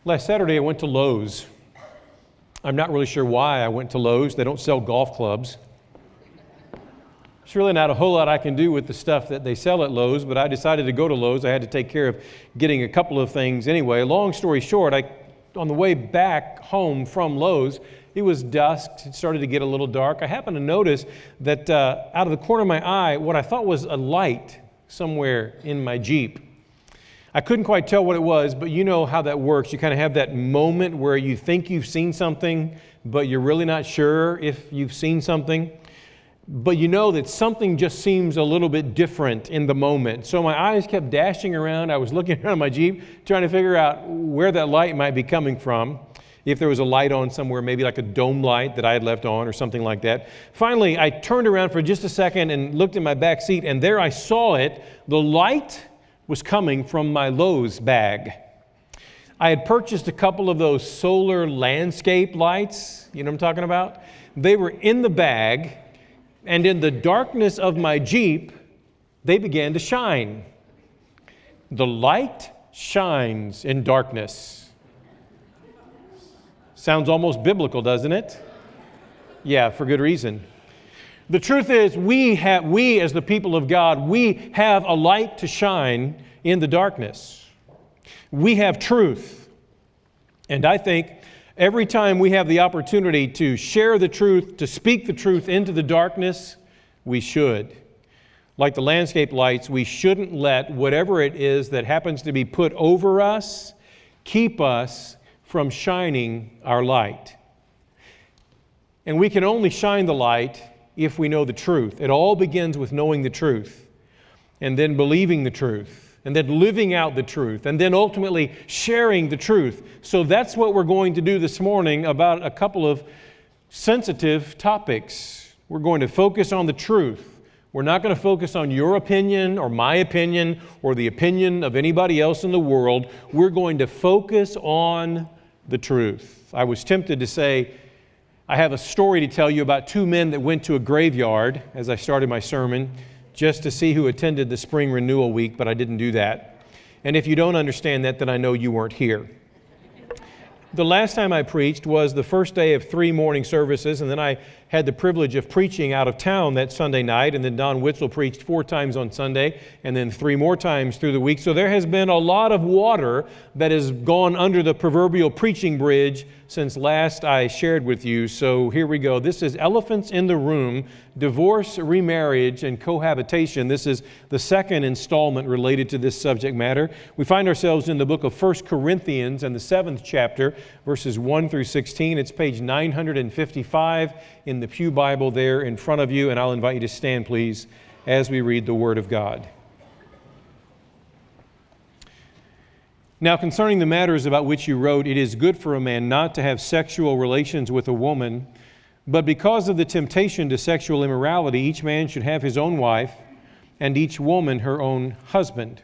Last Saturday, I went to Lowe's. I'm not really sure why I went to Lowe's. They don't sell golf clubs. There's really not a whole lot I can do with the stuff that they sell at Lowe's, but I decided to go to Lowe's. I had to take care of getting a couple of things anyway. Long story short, on the way back home from Lowe's, it was dusk. It started to get a little dark. I happened to notice that out of the corner of my eye, what I thought was a light somewhere in my Jeep. I couldn't quite tell what it was, but you know how that works. You kind of have that moment where you think you've seen something, but you're really not sure if you've seen something. But you know that something just seems a little bit different in the moment. So my eyes kept dashing around. I was looking around my Jeep, trying to figure out where that light might be coming from. If there was a light on somewhere, maybe like a dome light that I had left on or something like that. Finally, I turned around for just a second and looked in my back seat, and there I saw it. The light was coming from my Lowe's bag. I had purchased a couple of those solar landscape lights. You know what I'm talking about? They were in the bag, and in the darkness of my Jeep, they began to shine. The light shines in darkness. Sounds almost biblical, doesn't it? Yeah, for good reason. The truth is, we as the people of God, we have a light to shine in the darkness. We have truth. And I think every time we have the opportunity to share the truth, to speak the truth into the darkness, we should. Like the landscape lights, we shouldn't let whatever it is that happens to be put over us keep us from shining our light. And we can only shine the light if we know the truth. It all begins with knowing the truth, and then believing the truth, and then living out the truth, and then ultimately sharing the truth. So that's what we're going to do this morning about a couple of sensitive topics. We're going to focus on the truth. We're not going to focus on your opinion or my opinion or the opinion of anybody else in the world. We're going to focus on the truth. I was tempted to say, I have a story to tell you about two men that went to a graveyard as I started my sermon, just to see who attended the spring renewal week, but I didn't do that. And if you don't understand that, then I know you weren't here. The last time I preached was the first day of 3 morning services, and then I had the privilege of preaching out of town that Sunday night, and then Don Witzel preached 4 times on Sunday, and then 3 more times through the week. So there has been a lot of water that has gone under the proverbial preaching bridge since last I shared with you. So here we go. This is Elephants in the Room, Divorce, Remarriage, and Cohabitation. This is the second installment related to this subject matter. We find ourselves in the book of 1 Corinthians and the 7th chapter, verses 1 through 16. It's page 955 in the Pew Bible there in front of you, and I'll invite you to stand, please, as we read the Word of God. Now, concerning the matters about which you wrote, it is good for a man not to have sexual relations with a woman, but because of the temptation to sexual immorality, each man should have his own wife, and each woman her own husband.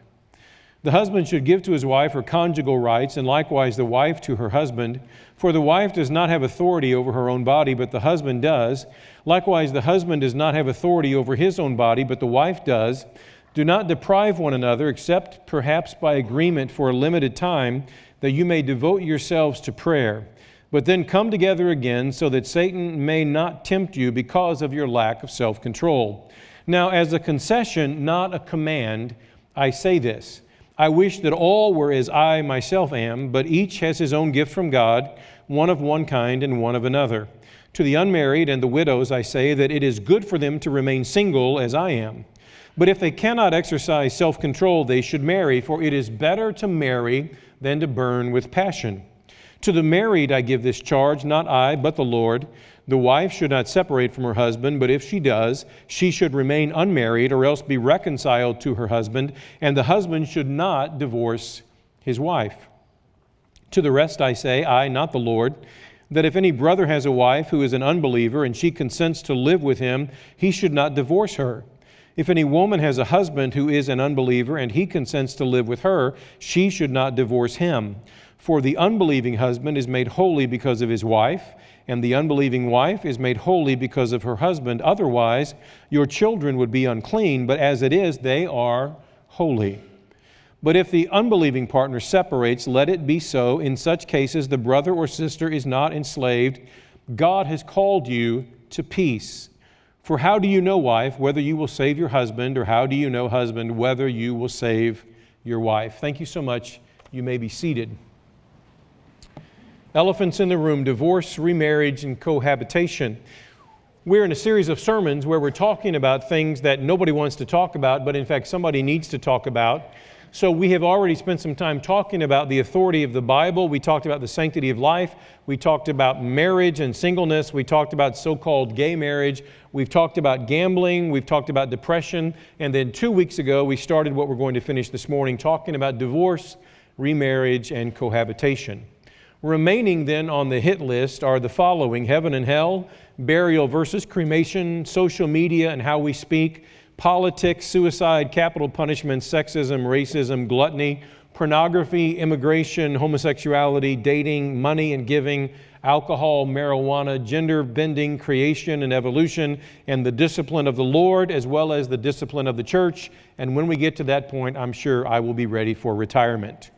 The husband should give to his wife her conjugal rights, and likewise the wife to her husband. For the wife does not have authority over her own body, but the husband does. Likewise, the husband does not have authority over his own body, but the wife does. Do not deprive one another, except perhaps by agreement for a limited time, that you may devote yourselves to prayer. But then come together again, so that Satan may not tempt you because of your lack of self-control. Now, as a concession, not a command, I say this. I wish that all were as I myself am, but each has his own gift from God, one of one kind and one of another. To the unmarried and the widows I say that it is good for them to remain single as I am. But if they cannot exercise self-control, they should marry, for it is better to marry than to burn with passion. To the married I give this charge, not I, but the Lord. The wife should not separate from her husband, but if she does, she should remain unmarried or else be reconciled to her husband, and the husband should not divorce his wife. To the rest I say, I, not the Lord, that if any brother has a wife who is an unbeliever and she consents to live with him, he should not divorce her. If any woman has a husband who is an unbeliever and he consents to live with her, she should not divorce him. For the unbelieving husband is made holy because of his wife, and the unbelieving wife is made holy because of her husband. Otherwise, your children would be unclean, but as it is, they are holy. But if the unbelieving partner separates, let it be so. In such cases, the brother or sister is not enslaved. God has called you to peace. For how do you know, wife, whether you will save your husband, or how do you know, husband, whether you will save your wife? Thank you so much. You may be seated. Elephants in the room: divorce, remarriage, and cohabitation. We're in a series of sermons where we're talking about things that nobody wants to talk about, but in fact somebody needs to talk about. So we have already spent some time talking about the authority of the Bible. We talked about the sanctity of life. We talked about marriage and singleness. We talked about so-called gay marriage. We've talked about gambling. We've talked about depression. And then 2 weeks ago, we started what we're going to finish this morning, talking about divorce, remarriage, and cohabitation. Remaining then on the hit list are the following: heaven and hell, burial versus cremation, social media and how we speak, politics, suicide, capital punishment, sexism, racism, gluttony, pornography, immigration, homosexuality, dating, money and giving, alcohol, marijuana, gender bending, creation and evolution, and the discipline of the Lord as well as the discipline of the church. And when we get to that point, I'm sure I will be ready for retirement.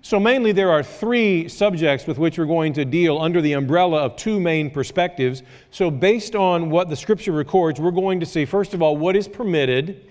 So mainly there are three subjects with which we're going to deal under the umbrella of two main perspectives. So based on what the Scripture records, we're going to see, first of all, what is permitted,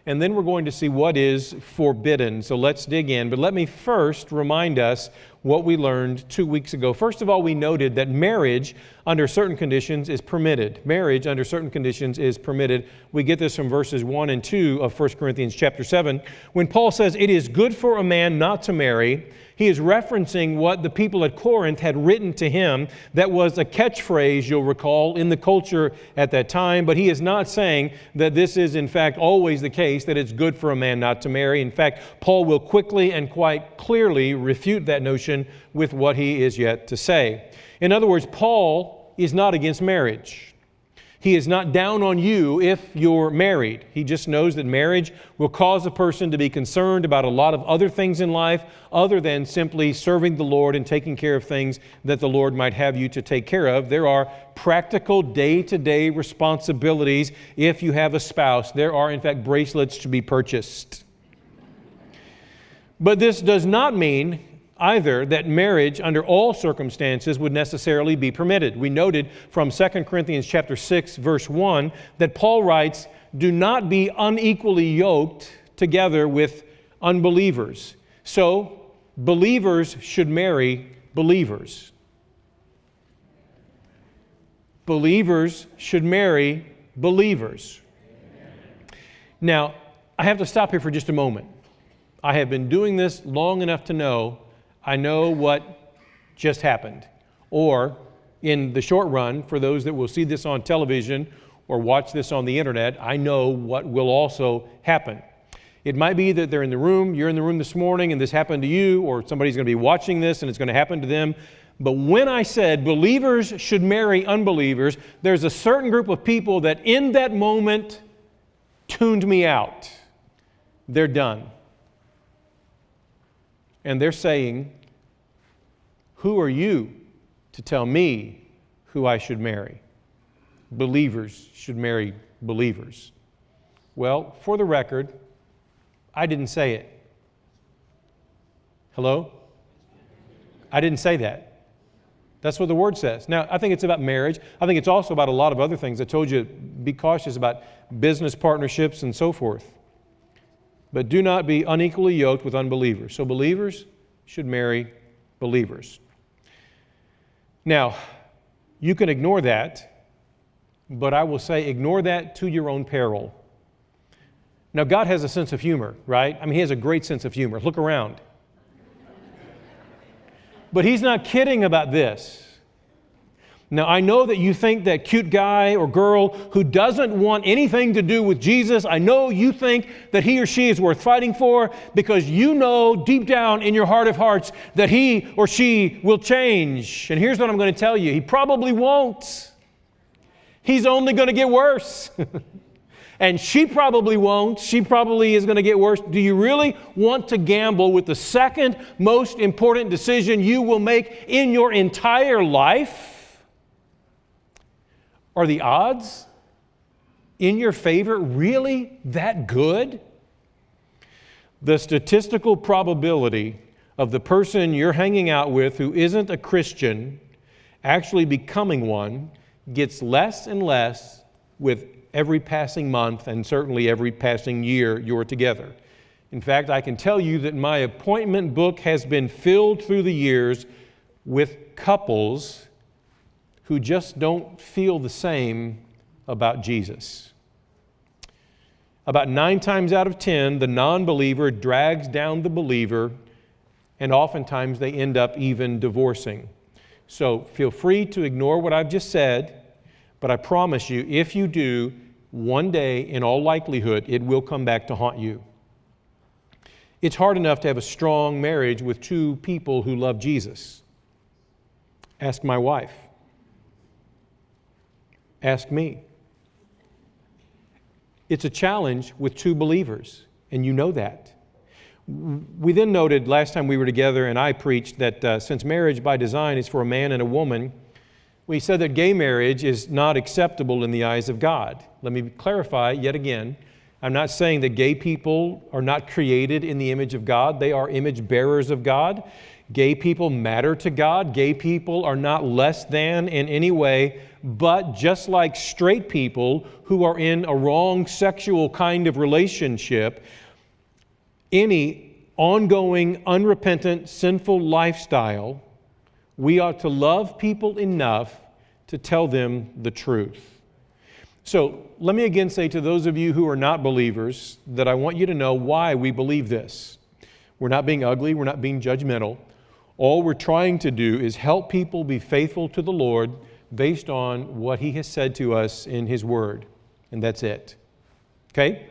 and then we're going to see what is forbidden. So let's dig in. But let me first remind us what we learned 2 weeks ago. First of all, we noted that marriage under certain conditions is permitted. Marriage under certain conditions is permitted. We get this from verses 1 and 2 of 1 Corinthians chapter 7. When Paul says it is good for a man not to marry, he is referencing what the people at Corinth had written to him. That was a catchphrase, you'll recall, in the culture at that time. But he is not saying that this is in fact always the case, that it's good for a man not to marry. In fact, Paul will quickly and quite clearly refute that notion with what he is yet to say. In other words, Paul is not against marriage. He is not down on you if you're married. He just knows that marriage will cause a person to be concerned about a lot of other things in life other than simply serving the Lord and taking care of things that the Lord might have you to take care of. There are practical day-to-day responsibilities if you have a spouse. There are, in fact, bracelets to be purchased. But this does not mean either that marriage under all circumstances would necessarily be permitted. We noted from 2 Corinthians chapter 6, verse 1, that Paul writes, "Do not be unequally yoked together with unbelievers." So, believers should marry believers. Believers should marry believers. Now, I have to stop here for just a moment. I have been doing this long enough to know I know what just happened. Or, in the short run, for those that will see this on television or watch this on the internet, I know what will also happen. It might be that they're in the room, you're in the room this morning, and this happened to you, or somebody's going to be watching this and it's going to happen to them. But when I said believers should marry unbelievers, there's a certain group of people that in that moment tuned me out. They're done. And they're saying, "Who are you to tell me who I should marry? Believers should marry believers." Well, for the record, I didn't say it. Hello? I didn't say that. That's what the Word says. Now, I think it's about marriage. I think it's also about a lot of other things. I told you, be cautious about business partnerships and so forth. But do not be unequally yoked with unbelievers. So believers should marry believers. Now, you can ignore that, but I will say ignore that to your own peril. Now, God has a sense of humor, right? I mean, He has a great sense of humor. Look around. But He's not kidding about this. Now, I know that you think that cute guy or girl who doesn't want anything to do with Jesus, I know you think that he or she is worth fighting for because you know deep down in your heart of hearts that he or she will change. And here's what I'm going to tell you. He probably won't. He's only going to get worse. And she probably won't. She probably is going to get worse. Do you really want to gamble with the second most important decision you will make in your entire life? Are the odds in your favor really that good? the statistical probability of the person you're hanging out with who isn't a Christian actually becoming one gets less and less with every passing month and certainly every passing year you're together. In fact, I can tell you that my appointment book has been filled through the years with couples who just don't feel the same about Jesus. About 9 times out of 10, the non-believer drags down the believer, and oftentimes they end up even divorcing. So feel free to ignore what I've just said, but I promise you, if you do, one day, in all likelihood, it will come back to haunt you. It's hard enough to have a strong marriage with 2 people who love Jesus. Ask my wife. Ask me. It's a challenge with 2 believers, and you know that. We then noted last time we were together and I preached that since marriage by design is for a man and a woman, we said that gay marriage is not acceptable in the eyes of God. Let me clarify yet again. I'm not saying that gay people are not created in the image of God. They are image bearers of God. Gay people matter to God. Gay people are not less than in any way, but just like straight people who are in a wrong sexual kind of relationship, any ongoing, unrepentant, sinful lifestyle, we ought to love people enough to tell them the truth. So let me again say to those of you who are not believers that I want you to know why we believe this. We're not being ugly. We're not being judgmental. All we're trying to do is help people be faithful to the Lord based on what He has said to us in His Word. And that's it. Okay?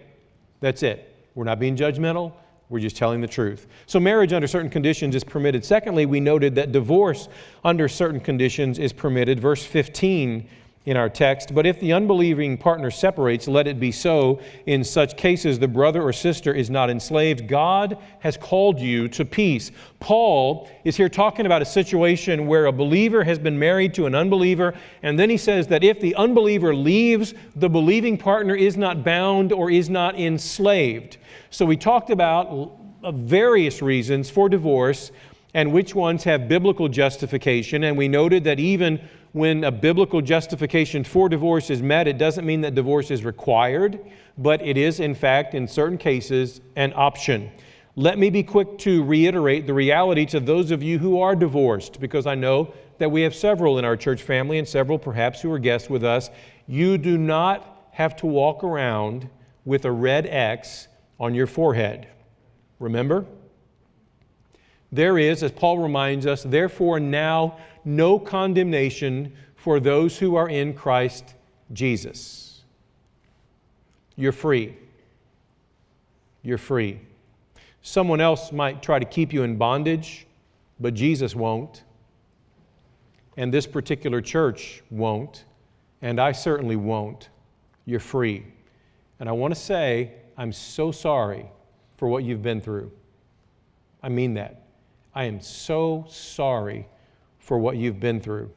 That's it. We're not being judgmental. We're just telling the truth. So marriage under certain conditions is permitted. Secondly, we noted that divorce under certain conditions is permitted. Verse 15 in our text, but if the unbelieving partner separates, let it be so. In such cases, the brother or sister is not enslaved. God has called you to peace. Paul is here talking about a situation where a believer has been married to an unbeliever, and then he says that if the unbeliever leaves, the believing partner is not bound or is not enslaved. So we talked about various reasons for divorce and which ones have biblical justification, and we noted that even when a biblical justification for divorce is met, it doesn't mean that divorce is required, but it is, in fact, in certain cases, an option. Let me be quick to reiterate the reality to those of you who are divorced, because I know that we have several in our church family and several perhaps who are guests with us. You do not have to walk around with a red X on your forehead. Remember? There is, as Paul reminds us, therefore now no condemnation for those who are in Christ Jesus. You're free. You're free. Someone else might try to keep you in bondage, but Jesus won't. And this particular church won't. And I certainly won't. You're free. And I want to say, I'm so sorry for what you've been through. I mean that. I am so sorry for what you've been through.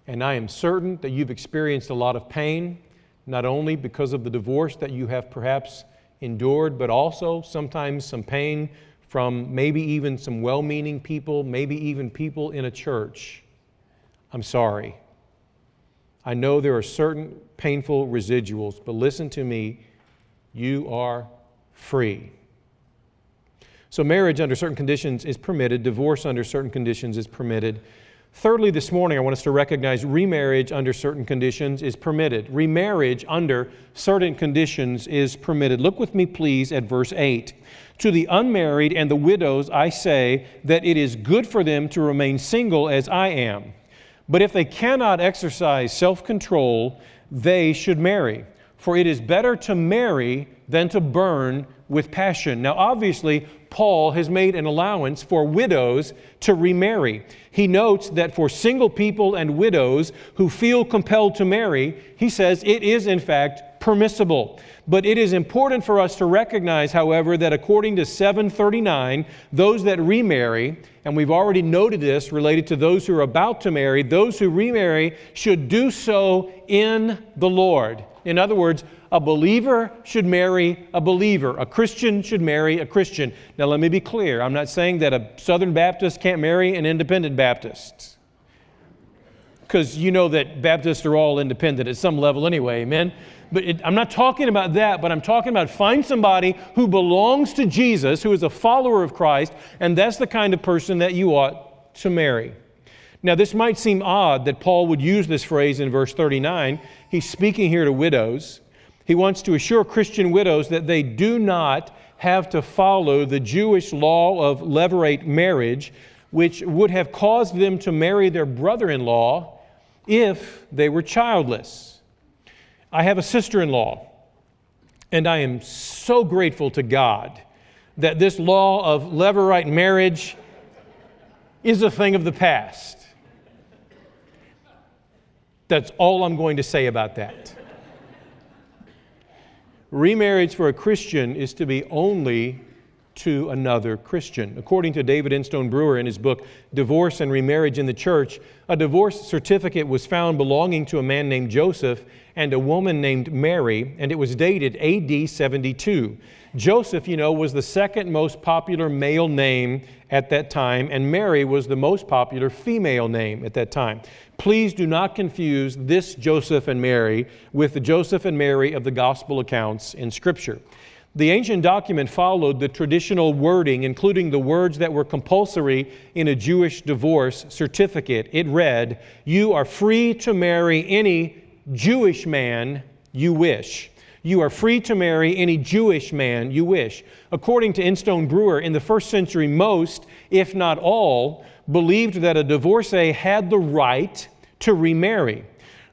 And I am certain that you've experienced a lot of pain, not only because of the divorce that you have perhaps endured, but also sometimes some pain from maybe even some well-meaning people, maybe even people in a church. I'm sorry. I know there are certain painful residuals, but listen to me, you are free. So marriage under certain conditions is permitted. Divorce under certain conditions is permitted. Thirdly, this morning, I want us to recognize remarriage under certain conditions is permitted. Remarriage under certain conditions is permitted. Look with me, please, at verse 8. To the unmarried and the widows I say that it is good for them to remain single as I am. But if they cannot exercise self-control, they should marry. For it is better to marry than to burn with passion. Now, obviously, Paul has made an allowance for widows to remarry. He notes that for single people and widows who feel compelled to marry, he says it is, in fact, permissible. But it is important for us to recognize, however, that according to 739, those that remarry, and we've already noted this related to those who are about to marry, those who remarry should do so in the Lord. In other words, A believer should marry a believer. A Christian should marry a Christian. Now let me be clear. I'm not saying that a Southern Baptist can't marry an independent Baptist. Because you know that Baptists are all independent at some level anyway, amen? But I'm not talking about that, but I'm talking about find somebody who belongs to Jesus, who is a follower of Christ, and that's the kind of person that you ought to marry. Now, this might seem odd that Paul would use this phrase in verse 39. He's speaking here to widows. He wants to assure Christian widows that they do not have to follow the Jewish law of levirate marriage, which would have caused them to marry their brother-in-law if they were childless. I have a sister-in-law, and I am so grateful to God that this law of levirate marriage is a thing of the past. That's all I'm going to say about that. Remarriage for a Christian is to be only to another Christian. According to David Instone Brewer in his book, Divorce and Remarriage in the Church, a divorce certificate was found belonging to a man named Joseph and a woman named Mary, and it was dated AD 72. Joseph, was the second most popular male name at that time, and Mary was the most popular female name at that time. Please do not confuse this Joseph and Mary with the Joseph and Mary of the gospel accounts in Scripture. The ancient document followed the traditional wording, including the words that were compulsory in a Jewish divorce certificate. It read, "You are free to marry any Jewish man you wish." You are free to marry any Jewish man you wish. According to Instone Brewer, in the first century, most, if not all, believed that a divorcee had the right to remarry.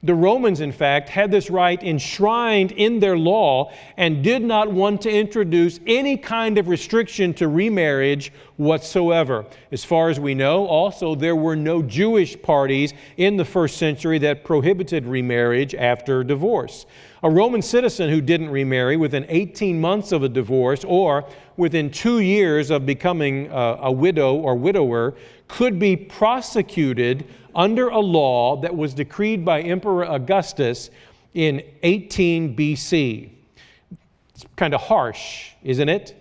The Romans, in fact, had this right enshrined in their law and did not want to introduce any kind of restriction to remarriage whatsoever. As far as we know, also, there were no Jewish parties in the first century that prohibited remarriage after divorce. A Roman citizen who didn't remarry within 18 months of a divorce or within 2 years of becoming a widow or widower could be prosecuted under a law that was decreed by Emperor Augustus in 18 BC. It's kind of harsh, isn't it?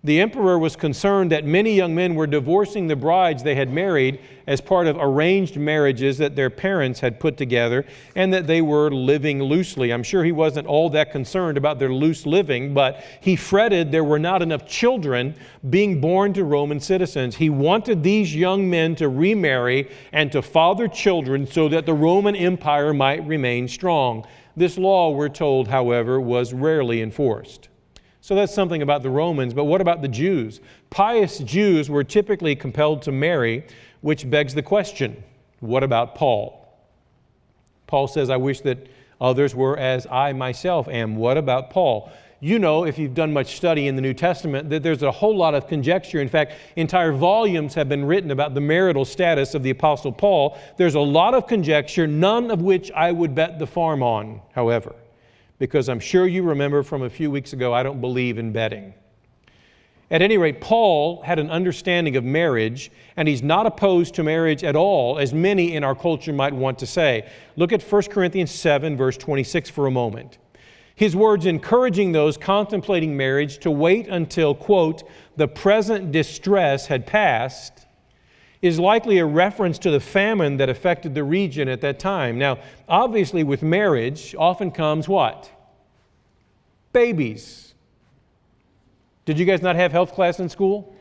The emperor was concerned that many young men were divorcing the brides they had married as part of arranged marriages that their parents had put together and that they were living loosely. I'm sure he wasn't all that concerned about their loose living, but he fretted there were not enough children being born to Roman citizens. He wanted these young men to remarry and to father children so that the Roman Empire might remain strong. This law, we're told, however, was rarely enforced. So that's something about the Romans, but what about the Jews? Pious Jews were typically compelled to marry, which begs the question, what about Paul? Paul says, I wish that others were as I myself am. What about Paul? You know, if you've done much study in the New Testament, that there's a whole lot of conjecture. In fact, entire volumes have been written about the marital status of the Apostle Paul. There's a lot of conjecture, none of which I would bet the farm on, however. Because I'm sure you remember from a few weeks ago, I don't believe in betting. At any rate, Paul had an understanding of marriage, and he's not opposed to marriage at all, as many in our culture might want to say. Look at 1 Corinthians 7, verse 26 for a moment. His words encouraging those contemplating marriage to wait until, quote, the present distress had passed, is likely a reference to the famine that affected the region at that time. Now, obviously with marriage often comes what? Babies. Did you guys not have health class in school?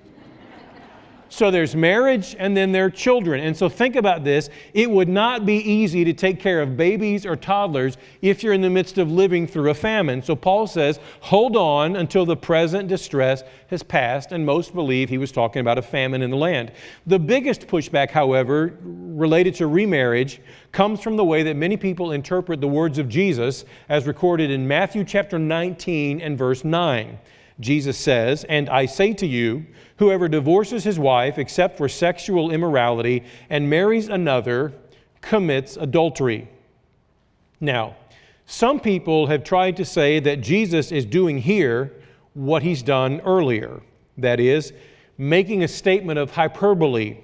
So there's marriage and then there are children. And so think about this. It would not be easy to take care of babies or toddlers if you're in the midst of living through a famine. So Paul says, hold on until the present distress has passed. And most believe he was talking about a famine in the land. The biggest pushback, however, related to remarriage comes from the way that many people interpret the words of Jesus as recorded in Matthew chapter 19 and verse 9. Jesus says, and I say to you, whoever divorces his wife except for sexual immorality and marries another commits adultery. Now, some people have tried to say that Jesus is doing here what he's done earlier. That is, making a statement of hyperbole,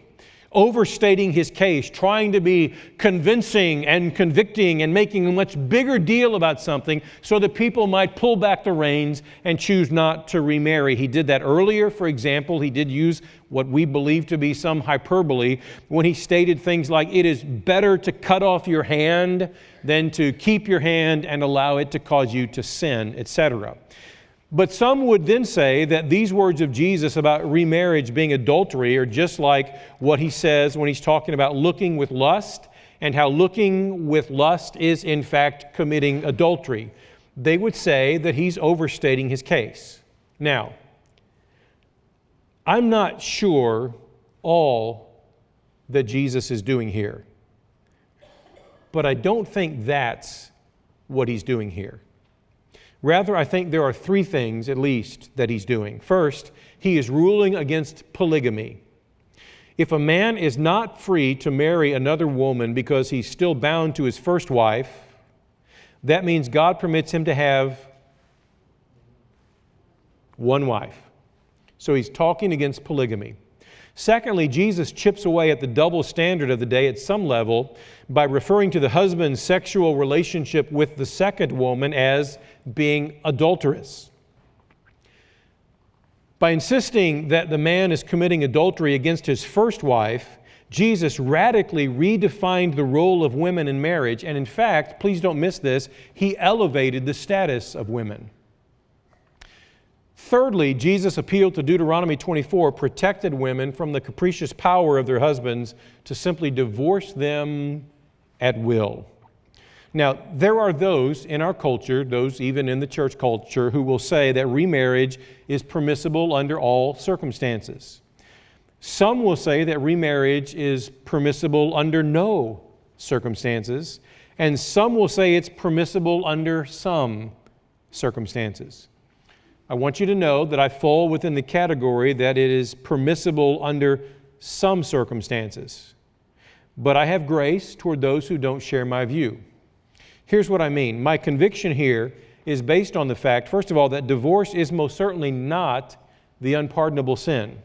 overstating his case, trying to be convincing and convicting and making a much bigger deal about something so that people might pull back the reins and choose not to remarry. He did that earlier, for example. He did use what we believe to be some hyperbole when he stated things like, it is better to cut off your hand than to keep your hand and allow it to cause you to sin, etc. But some would then say that these words of Jesus about remarriage being adultery are just like what he says when he's talking about looking with lust, and how looking with lust is in fact committing adultery. They would say that he's overstating his case. Now, I'm not sure all that Jesus is doing here, but I don't think that's what he's doing here. Rather, I think there are three things, at least, that he's doing. First, he is ruling against polygamy. If a man is not free to marry another woman because he's still bound to his first wife, that means God permits him to have one wife. So he's talking against polygamy. Secondly, Jesus chips away at the double standard of the day at some level by referring to the husband's sexual relationship with the second woman as being adulterous. By insisting that the man is committing adultery against his first wife, Jesus radically redefined the role of women in marriage, and in fact, please don't miss this, he elevated the status of women. Thirdly, Jesus appealed to Deuteronomy 24, protected women from the capricious power of their husbands to simply divorce them at will. Now, there are those in our culture, those even in the church culture, who will say that remarriage is permissible under all circumstances. Some will say that remarriage is permissible under no circumstances, and some will say it's permissible under some circumstances. I want you to know that I fall within the category that it is permissible under some circumstances. But I have grace toward those who don't share my view. Here's what I mean. My conviction here is based on the fact, first of all, that divorce is most certainly not the unpardonable sin.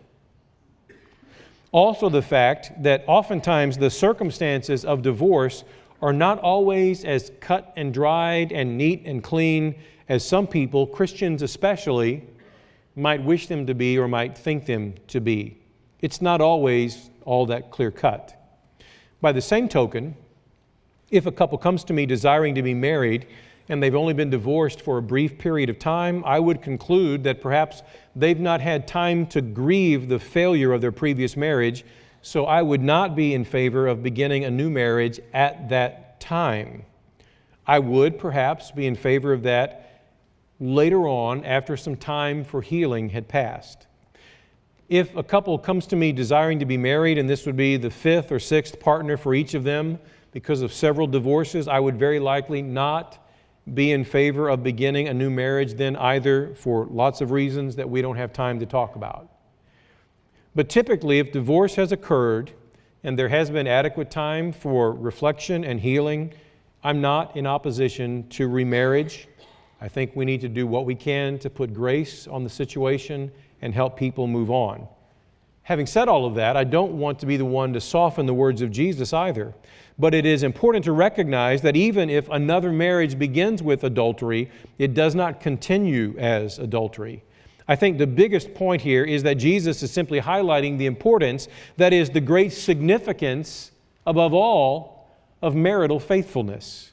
Also the fact that oftentimes the circumstances of divorce are not always as cut and dried and neat and clean as some people, Christians especially, might wish them to be or might think them to be. It's not always all that clear-cut. By the same token, if a couple comes to me desiring to be married and they've only been divorced for a brief period of time, I would conclude that perhaps they've not had time to grieve the failure of their previous marriage, so I would not be in favor of beginning a new marriage at that time. I would perhaps be in favor of that later on, after some time for healing had passed. If a couple comes to me desiring to be married, and this would be the fifth or sixth partner for each of them because of several divorces, I would very likely not be in favor of beginning a new marriage then either, for lots of reasons that we don't have time to talk about. But typically, if divorce has occurred and there has been adequate time for reflection and healing, I'm not in opposition to remarriage. I think we need to do what we can to put grace on the situation and help people move on. Having said all of that, I don't want to be the one to soften the words of Jesus either. But it is important to recognize that even if another marriage begins with adultery, it does not continue as adultery. I think the biggest point here is that Jesus is simply highlighting the importance, that is, the great significance, above all, of marital faithfulness.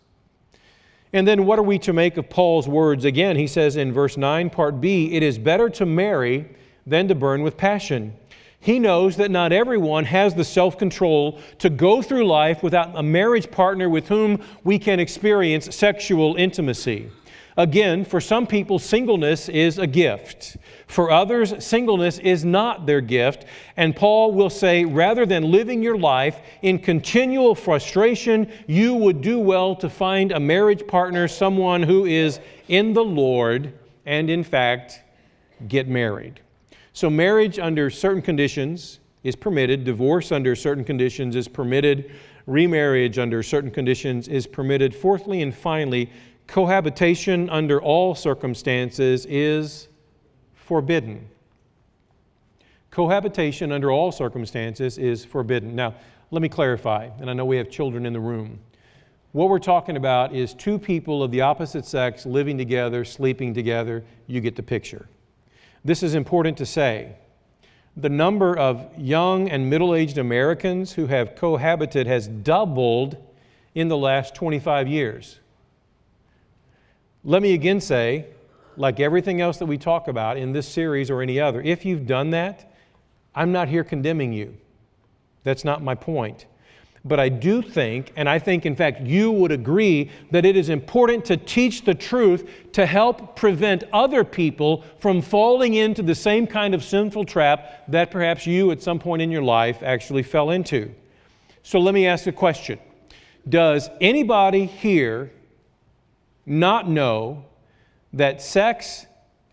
And then what are we to make of Paul's words? Again, he says in verse 9, part B, it is better to marry than to burn with passion. He knows that not everyone has the self-control to go through life without a marriage partner with whom we can experience sexual intimacy. Again, for some people, singleness is a gift. For others, singleness is not their gift. And Paul will say, rather than living your life in continual frustration, you would do well to find a marriage partner, someone who is in the Lord, and in fact, get married. So marriage under certain conditions is permitted. Divorce under certain conditions is permitted. Remarriage under certain conditions is permitted. Fourthly and finally, cohabitation under all circumstances is forbidden. Cohabitation under all circumstances is forbidden. Now, let me clarify, and I know we have children in the room. What we're talking about is two people of the opposite sex living together, sleeping together. You get the picture. This is important to say. The number of young and middle-aged Americans who have cohabited has doubled in the last 25 years. Let me again say, like everything else that we talk about in this series or any other, if you've done that, I'm not here condemning you. That's not my point. But I do think, and I think in fact you would agree, that it is important to teach the truth to help prevent other people from falling into the same kind of sinful trap that perhaps you at some point in your life actually fell into. So let me ask a question. Does anybody here not know that sex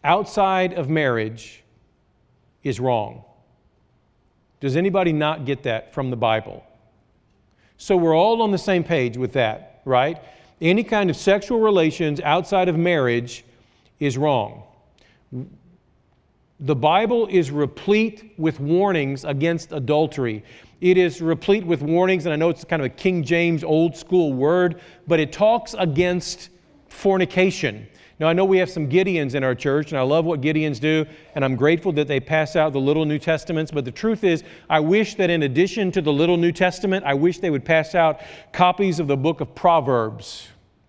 outside of marriage is wrong? Does anybody not get that from the Bible? So we're all on the same page with that, right? Any kind of sexual relations outside of marriage is wrong. The Bible is replete with warnings against adultery. It is replete with warnings, and I know it's kind of a King James old school word, but it talks against fornication. Now, I know we have some Gideons in our church, and I love what Gideons do, and I'm grateful that they pass out the little New Testaments, but the truth is, I wish that in addition to the little New Testament, I wish they would pass out copies of the book of Proverbs.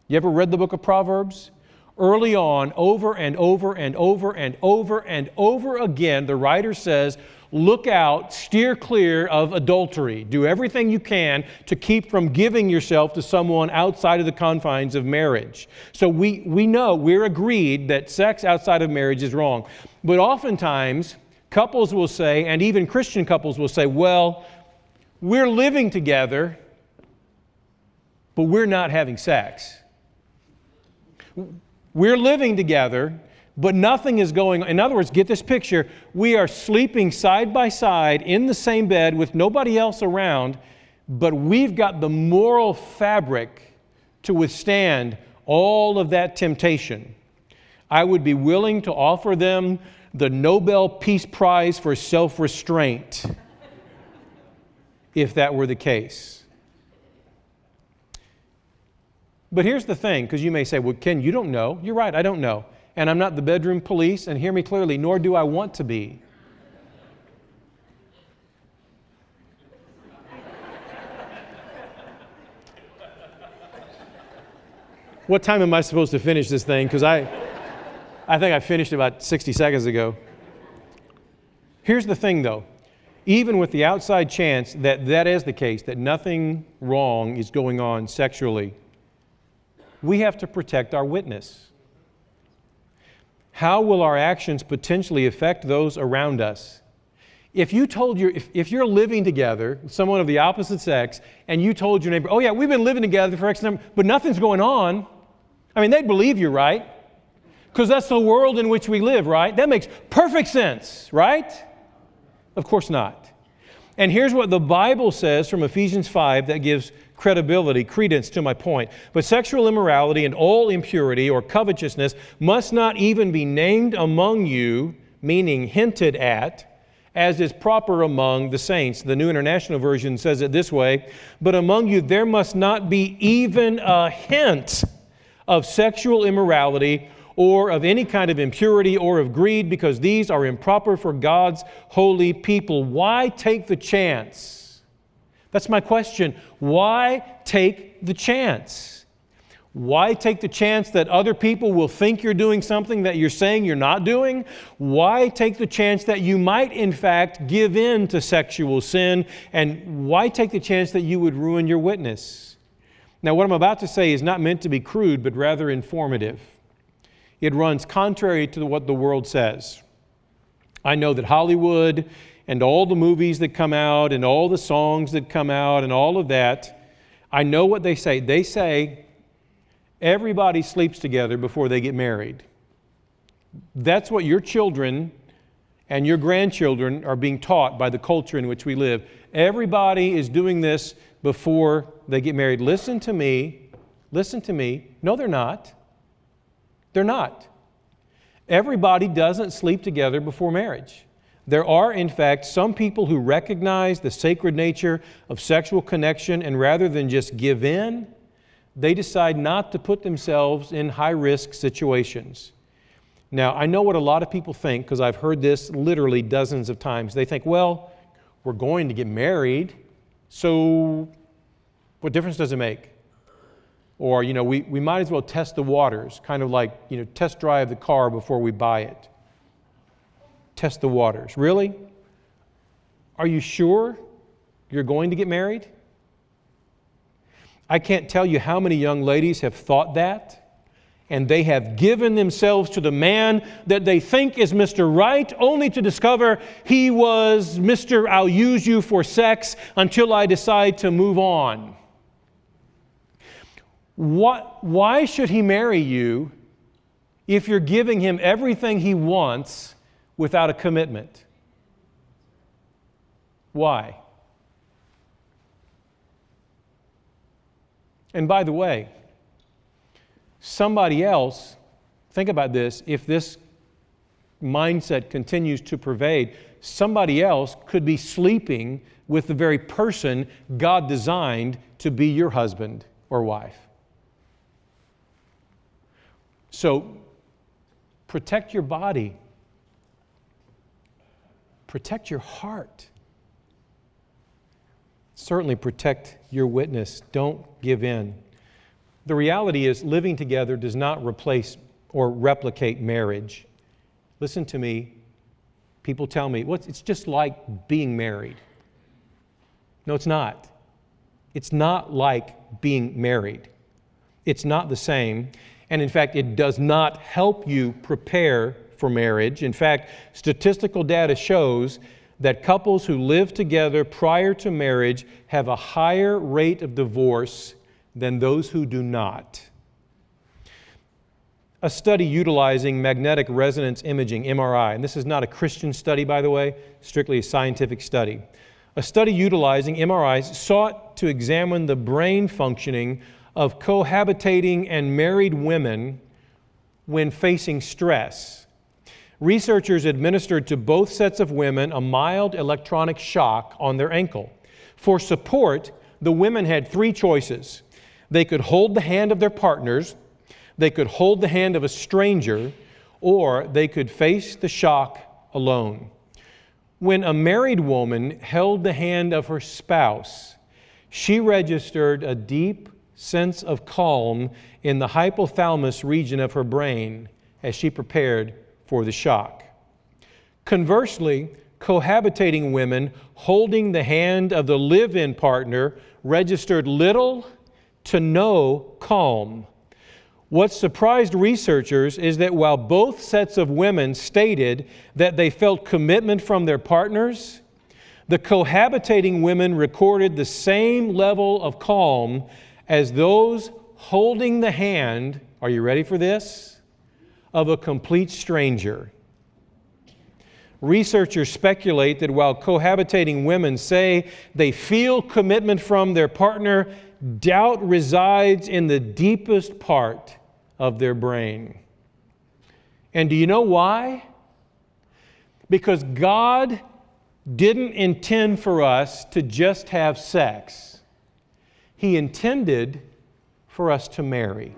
You ever read the book of Proverbs? Early on, over and over and over and over and over again, the writer says, look out, steer clear of adultery. Do everything you can to keep from giving yourself to someone outside of the confines of marriage. So we know, we're agreed that sex outside of marriage is wrong. But oftentimes, couples will say, and even Christian couples will say, well, we're living together, but we're not having sex. We're living together, but nothing is going on. In other words, get this picture. We are sleeping side by side in the same bed with nobody else around, but we've got the moral fabric to withstand all of that temptation. I would be willing to offer them the Nobel Peace Prize for self-restraint if that were the case. But here's the thing, because you may say, well, Ken, you don't know. You're right, I don't know. And I'm not the bedroom police, and hear me clearly, nor do I want to be. What time am I supposed to finish this thing? Because I think I finished about 60 seconds ago. Here's the thing, though. Even with the outside chance that that is the case, that nothing wrong is going on sexually, we have to protect our witness. How will our actions potentially affect those around us? If you're living together with someone of the opposite sex and you told your neighbor, oh yeah, we've been living together for X number, but nothing's going on, I mean, they'd believe you, right? Because that's the world in which we live, right? That makes perfect sense, right? Of course not. And here's what the Bible says from Ephesians 5 that gives credence to my point. But sexual immorality and all impurity or covetousness must not even be named among you, meaning hinted at, as is proper among the saints. The New International Version says it this way, but among you there must not be even a hint of sexual immorality or of any kind of impurity or of greed, because these are improper for God's holy people. Why take the chance? That's my question. Why take the chance? Why take the chance that other people will think you're doing something that you're saying you're not doing? Why take the chance that you might, in fact, give in to sexual sin? And why take the chance that you would ruin your witness? Now, what I'm about to say is not meant to be crude, but rather informative. It runs contrary to what the world says. I know that Hollywood and all the movies that come out and all the songs that come out and all of that, I know what they say. They say everybody sleeps together before they get married. That's what your children and your grandchildren are being taught by the culture in which we live. Everybody is doing this before they get married. Listen to me. Listen to me. No, they're not. They're not. Everybody doesn't sleep together before marriage. There are, in fact, some people who recognize the sacred nature of sexual connection, and rather than just give in, they decide not to put themselves in high-risk situations. Now, I know what a lot of people think, because I've heard this literally dozens of times. They think, well, we're going to get married, so what difference does it make? Or, we might as well test the waters, kind of like, test drive the car before we buy it. Test the waters. Really? Are you sure you're going to get married? I can't tell you how many young ladies have thought that, and they have given themselves to the man that they think is Mr. Right, only to discover he was Mr. I'll use you for sex until I decide to move on. Why should he marry you if you're giving him everything he wants without a commitment? Why? And by the way, somebody else, think about this, if this mindset continues to pervade, somebody else could be sleeping with the very person God designed to be your husband or wife. So, protect your body. Protect your heart. Certainly protect your witness. Don't give in. The reality is, living together does not replace or replicate marriage. Listen to me. People tell me, it's just like being married. No, it's not. It's not like being married. It's not the same. And in fact, it does not help you prepare for marriage. In fact, statistical data shows that couples who live together prior to marriage have a higher rate of divorce than those who do not. A study utilizing magnetic resonance imaging, MRI, and this is not a Christian study, by the way, strictly a scientific study. A study utilizing MRIs sought to examine the brain functioning of cohabitating and married women when facing stress. Researchers administered to both sets of women a mild electronic shock on their ankle. For support, the women had three choices. They could hold the hand of their partners, they could hold the hand of a stranger, or they could face the shock alone. When a married woman held the hand of her spouse, she registered a deep sense of calm in the hypothalamus region of her brain as she prepared for the shock. Conversely, cohabitating women holding the hand of the live-in partner registered little to no calm. What surprised researchers is that while both sets of women stated that they felt commitment from their partners, the cohabitating women recorded the same level of calm as those holding the hand, are you ready for this, of a complete stranger. Researchers speculate that while cohabitating women say they feel commitment from their partner, doubt resides in the deepest part of their brain. And do you know why? Because God didn't intend for us to just have sex. He intended for us to marry.